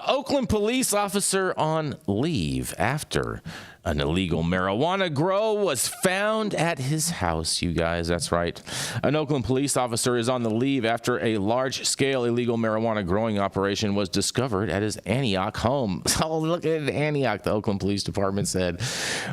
Oakland police officer on leave after an illegal marijuana grow was found at his house, you guys. That's right. An Oakland police officer is on the leave after a large-scale illegal marijuana growing operation was discovered at his Antioch home. Oh, look at Antioch, the Oakland Police Department said.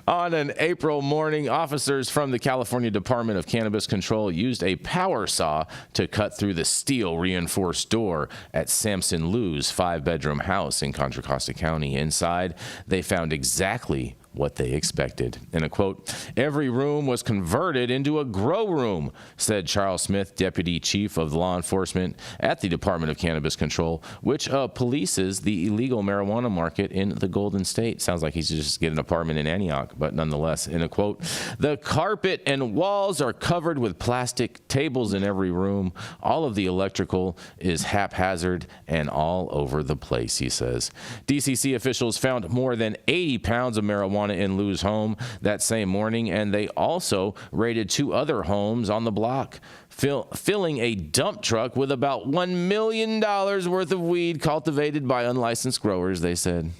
On an April morning, officers from the California Department of Cannabis Control used a power saw to cut through the steel-reinforced door at Samson Liu's 5-bedroom house in Contra Costa County. Inside, they found exactly what they expected. In a quote, "Every room was converted into a grow room," said Charles Smith, deputy chief of law enforcement at the Department of Cannabis Control, which polices the illegal marijuana market in the Golden State. Sounds like he's just getting an apartment in Antioch, but nonetheless, in a quote, "The carpet and walls are covered with plastic, tables in every room. All of the electrical is haphazard and all over the place," he says. DCC officials found more than 80 pounds of marijuana in Liu's home that same morning, and they also raided 2 other homes on the block, filling a dump truck with about $1 million worth of weed cultivated by unlicensed growers, they said.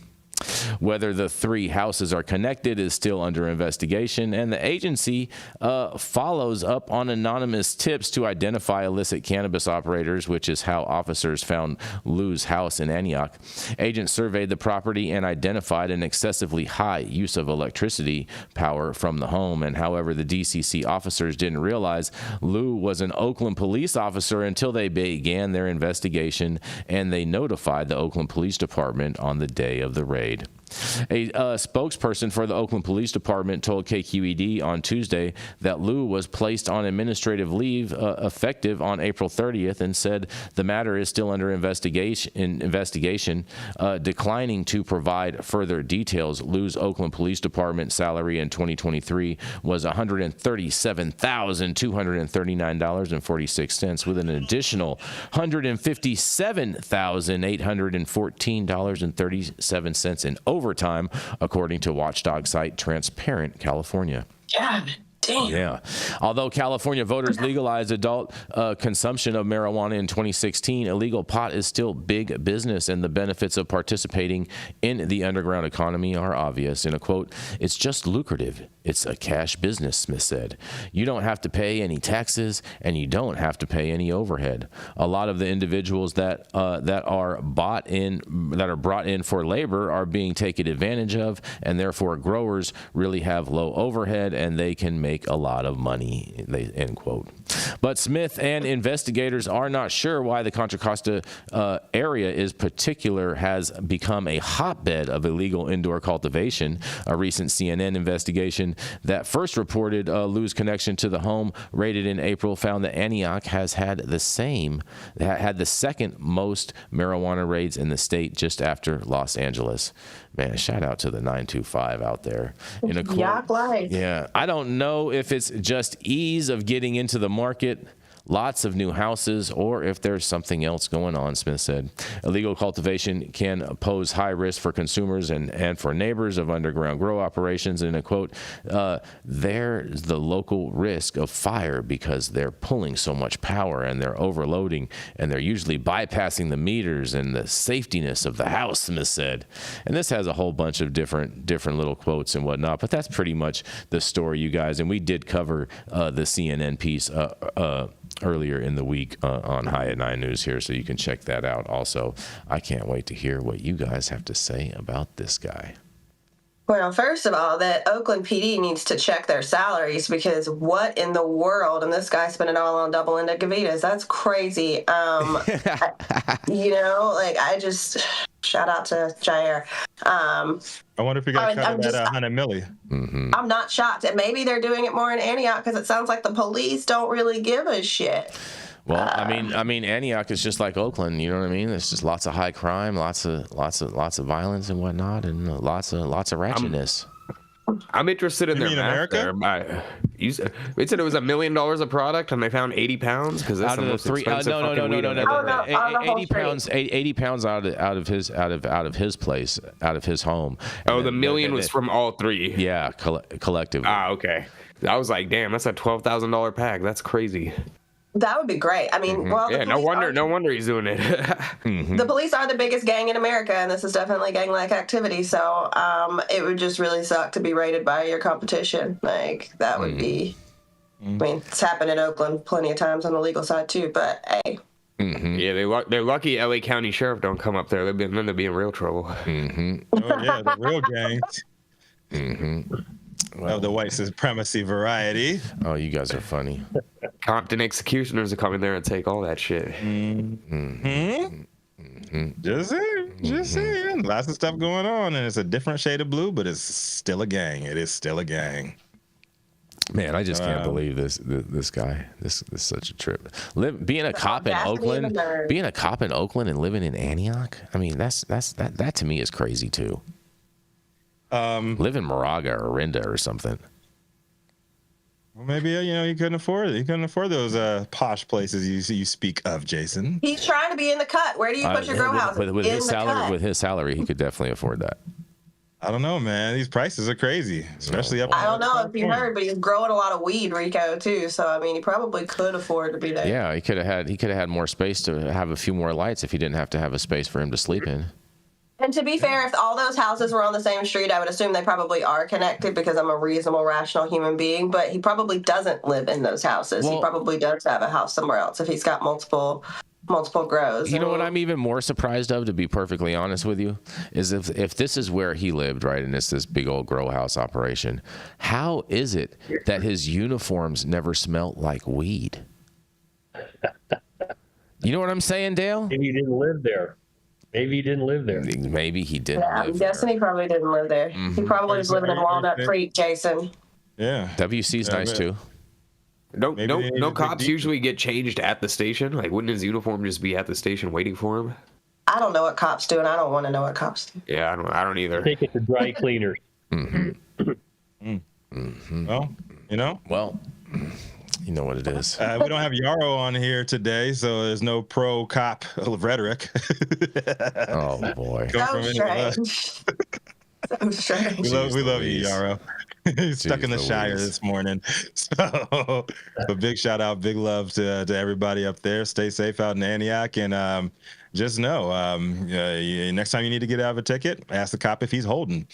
Whether the 3 houses are connected is still under investigation, and the agency follows up on anonymous tips to identify illicit cannabis operators, which is how officers found Liu's house in Antioch. Agents surveyed the property and identified an excessively high use of electricity power from the home, and however, the DCC officers didn't realize Liu was an Oakland police officer until they began their investigation, and they notified the Oakland Police Department on the day of the raid. A spokesperson for the Oakland Police Department told KQED on Tuesday that Liu was placed on administrative leave effective on April 30th and said the matter is still under investigation, declining to provide further details. Liu's Oakland Police Department salary in 2023 was $137,239.46, with an additional $157,814.37 in overtime, according to watchdog site Transparent California. Yeah. Damn. Yeah. Although California voters legalized adult consumption of marijuana in 2016, illegal pot is still big business, and the benefits of participating in the underground economy are obvious. In a quote, "It's just lucrative. It's a cash business," Smith said. "You don't have to pay any taxes, and you don't have to pay any overhead. A lot of the individuals that are brought in for labor are being taken advantage of, and therefore growers really have low overhead, and they can make a lot of money," end quote. But Smith and investigators are not sure why the Contra Costa area has become a hotbed of illegal indoor cultivation. A recent CNN investigation that first reported Liu's connection to the home raided in April found that Antioch had the second most marijuana raids in the state, just after Los Angeles. Man, shout out to the 925 out there. In a yeah, I don't know if it's just ease of getting into the market, lots of new houses, or if there's something else going on, Smith said. Illegal cultivation can pose high risk for consumers and for neighbors of underground grow operations. In a quote, "There's the local risk of fire because they're pulling so much power and they're overloading and they're usually bypassing the meters and the safetiness of the house," Smith said. And this has a whole bunch of different little quotes and whatnot, but that's pretty much the story, you guys. And we did cover the CNN piece earlier in the week on High at 9 News here, so you can check that out also. I can't wait to hear what you guys have to say about this guy. Well, first of all, that Oakland PD needs to check their salaries, because what in the world? And this guy spent it all on double indicavitas. That's crazy. I just shout out to Jair. I wonder if he got cut at $100 million. Mm-hmm. I'm not shocked. And maybe they're doing it more in Antioch because it sounds like the police don't really give a shit. Well, I mean, Antioch is just like Oakland. You know what I mean? There's just lots of high crime, lots of violence and whatnot, and lots of ratchetness. I'm interested in their math there. It said it was $1 million a product, and they found 80 pounds because that's out of the three. No. 80 pounds out of his place, out of his home. Oh, the million was from all 3. Yeah, collectively. Ah, okay. I was like, damn, that's a $12,000 pack. That's crazy. That would be great. I mean, well, yeah, no wonder he's doing it. The police are the biggest gang in America, and this is definitely gang-like activity. So, it would just really suck to be raided by your competition. Like that would be. I mean, it's happened in Oakland plenty of times on the legal side too. But hey. Yeah, they're lucky LA County Sheriff don't come up there. They'd be in real trouble. Oh yeah, the real gangs. Of the white supremacy variety. Oh, you guys are funny. Compton executioners are coming there and take all that shit. Just saying. Lots of stuff going on, and it's a different shade of blue, but it's still a gang. It is still a gang. Man, I just can't believe this guy. This is such a trip. Being a cop in Oakland and living in Antioch. I mean, that to me is crazy too. Live in Moraga or Orinda or something. Well, maybe he couldn't afford it. He couldn't afford those posh places you speak of, Jason. He's trying to be in the cut. Where do you put your grow house? With his salary, he could definitely afford that. I don't know, man. These prices are crazy, especially up. I don't know if you heard, but he's growing a lot of weed, Rico, too. So I mean, he probably could afford to be there. Yeah, he could have had more space to have a few more lights if he didn't have to have a space for him to sleep in. And to be fair, if all those houses were on the same street, I would assume they probably are connected because I'm a reasonable, rational human being. But he probably doesn't live in those houses. Well, he probably does have a house somewhere else if he's got multiple grows. You know what I'm even more surprised of, to be perfectly honest with you, is if this is where he lived, right, and it's this big old grow house operation, how is it that his uniforms never smelled like weed? You know what I'm saying, Dale? Maybe he didn't live there. Maybe he didn't live there. Maybe he didn't live I'm guessing he probably didn't live there. He probably was living in Walnut Creek, Jason. Yeah. WC's nice, too. No cops usually get changed at the station. Like, wouldn't his uniform just be at the station waiting for him? I don't know what cops do, and I don't want to know what cops do. Yeah, I don't either. Take it to dry cleaners. Well, Well, you know what it is. We don't have Yarrow on here today, so there's no pro-cop rhetoric. Oh, boy. So strange. So strange. We love you, Yarrow. He's stuck in the Shire this morning. So a big shout out, big love to everybody up there. Stay safe out in Antioch. And just know, next time you need to get out of a ticket, ask the cop if he's holding.